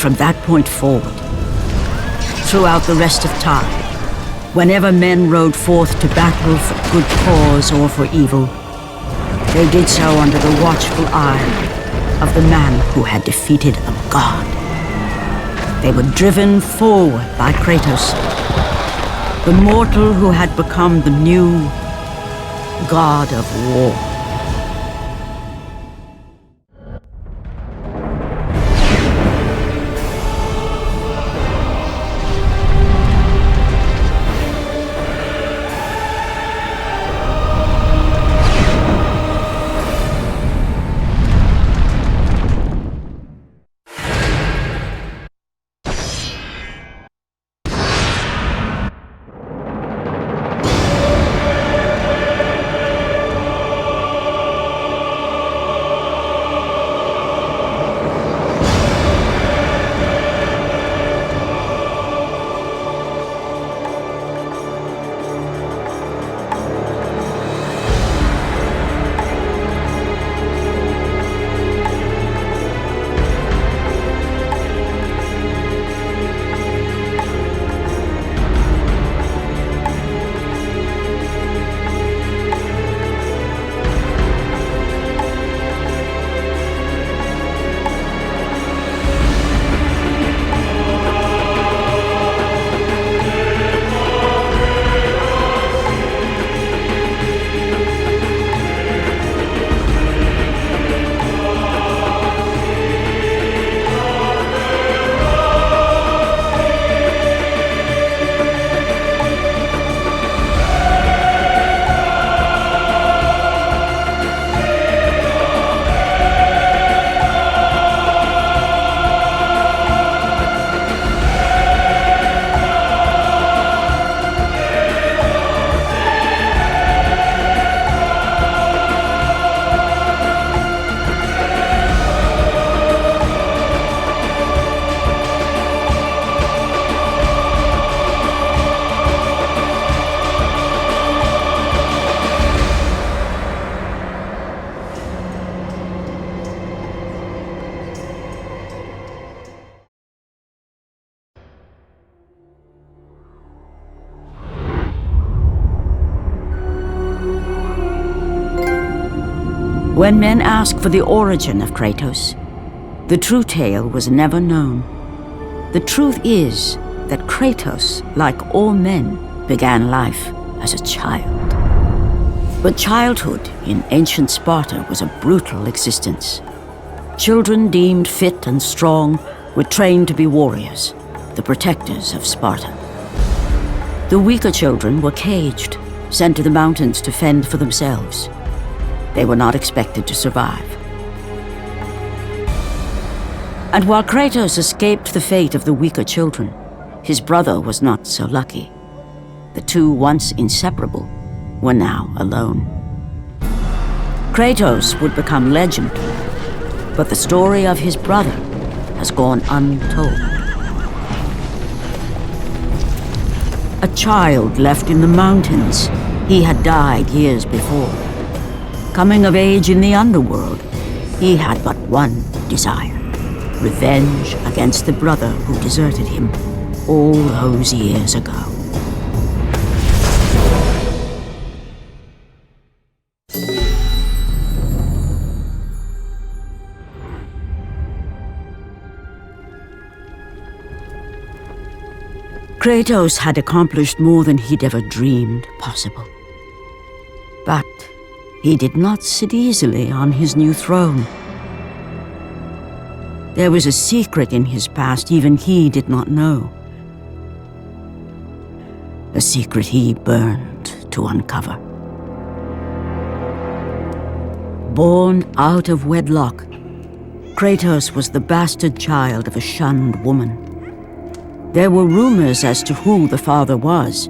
from that point forward, throughout the rest of time, whenever men rode forth to battle for good cause or for evil, they did so under the watchful eye of the man who had defeated a god. They were driven forward by Kratos, the mortal who had become the new god of war. When men ask for the origin of Kratos, the true tale was never known. The truth is that Kratos, like all men, began life as a child. But childhood in ancient Sparta was a brutal existence. Children deemed fit and strong were trained to be warriors, the protectors of Sparta. The weaker children were caged, sent to the mountains to fend for themselves. They were not expected to survive. And while Kratos escaped the fate of the weaker children, his brother was not so lucky. The two, once inseparable, were now alone. Kratos would become legend, but the story of his brother has gone untold. A child left in the mountains, he had died years before. Coming of age in the underworld, he had but one desire: revenge against the brother who deserted him all those years ago. Kratos had accomplished more than he'd ever dreamed possible. But he did not sit easily on his new throne. There was a secret in his past even he did not know. A secret he burned to uncover. Born out of wedlock, Kratos was the bastard child of a shunned woman. There were rumors as to who the father was.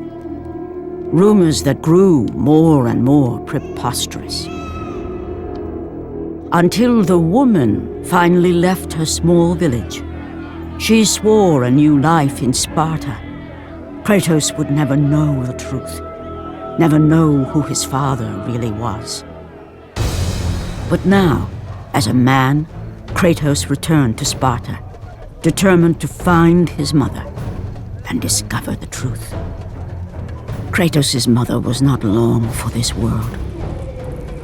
Rumors that grew more and more preposterous. Until the woman finally left her small village. She swore a new life in Sparta. Kratos would never know the truth, never know who his father really was. But now, as a man, Kratos returned to Sparta, determined to find his mother and discover the truth. Kratos' mother was not long for this world.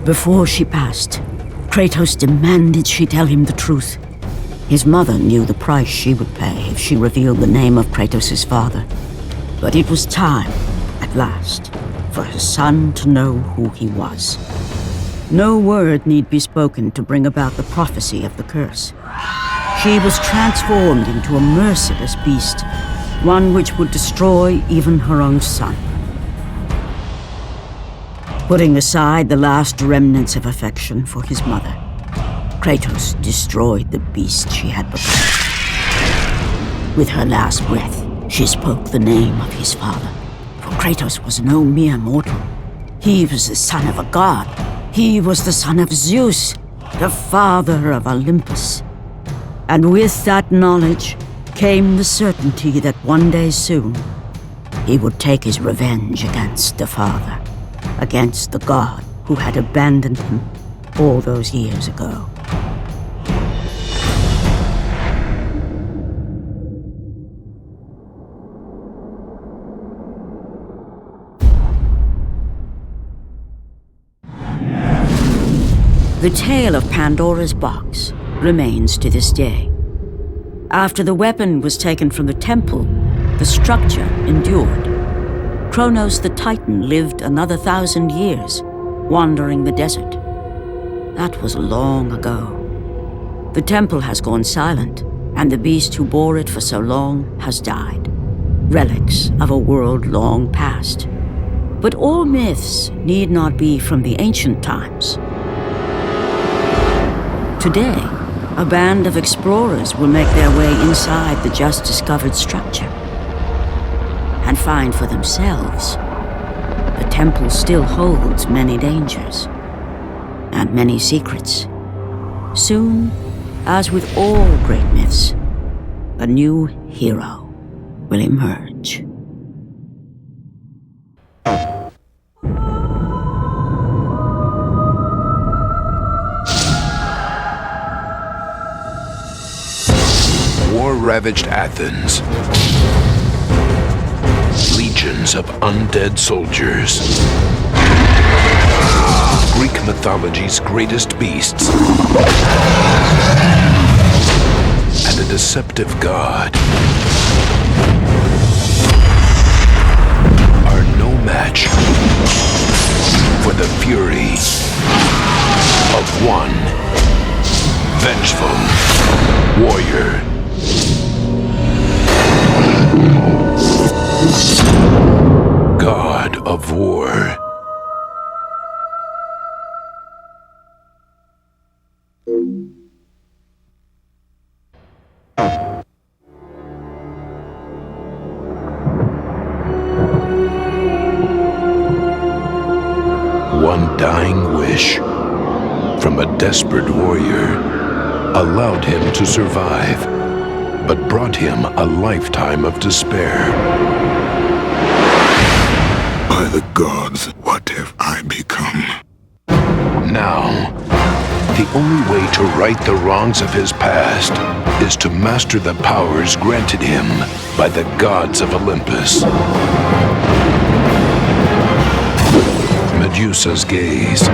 Before she passed, Kratos demanded she tell him the truth. His mother knew the price she would pay if she revealed the name of Kratos' father. But it was time, at last, for her son to know who he was. No word need be spoken to bring about the prophecy of the curse. She was transformed into a merciless beast, one which would destroy even her own son. Putting aside the last remnants of affection for his mother, Kratos destroyed the beast she had become. With her last breath, she spoke the name of his father. For Kratos was no mere mortal. He was the son of a god. He was the son of Zeus, the father of Olympus. And with that knowledge came the certainty that one day soon, he would take his revenge against the father, against the god who had abandoned him all those years ago. The tale of Pandora's box remains to this day. After the weapon was taken from the temple, the structure endured. Kronos the Titan lived another 1,000 years, wandering the desert. That was long ago. The temple has gone silent, and the beast who bore it for so long has died. Relics of a world long past. But all myths need not be from the ancient times. Today, a band of explorers will make their way inside the just-discovered structure and find for themselves the temple still holds many dangers and many secrets. Soon, as with all great myths, a new hero will emerge. War-ravaged Athens. Legions of undead soldiers. Greek mythology's greatest beasts. And a deceptive god are no match for the fury of one vengeful warrior. God of War. One dying wish from a desperate warrior allowed him to survive, but brought him a lifetime of despair. By the gods, what have I become? Now, the only way to right the wrongs of his past is to master the powers granted him by the gods of Olympus. Medusa's gaze.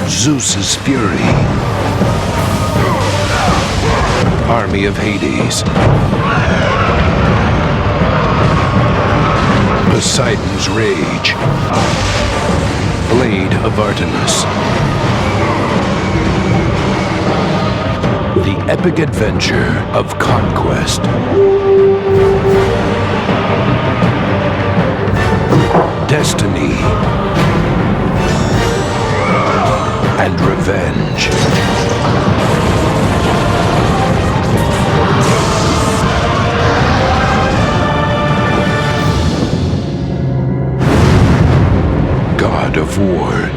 Zeus's fury. Army of Hades. Poseidon's rage. Blade of Artemis. The epic adventure of conquest. Destiny. And revenge. God of War.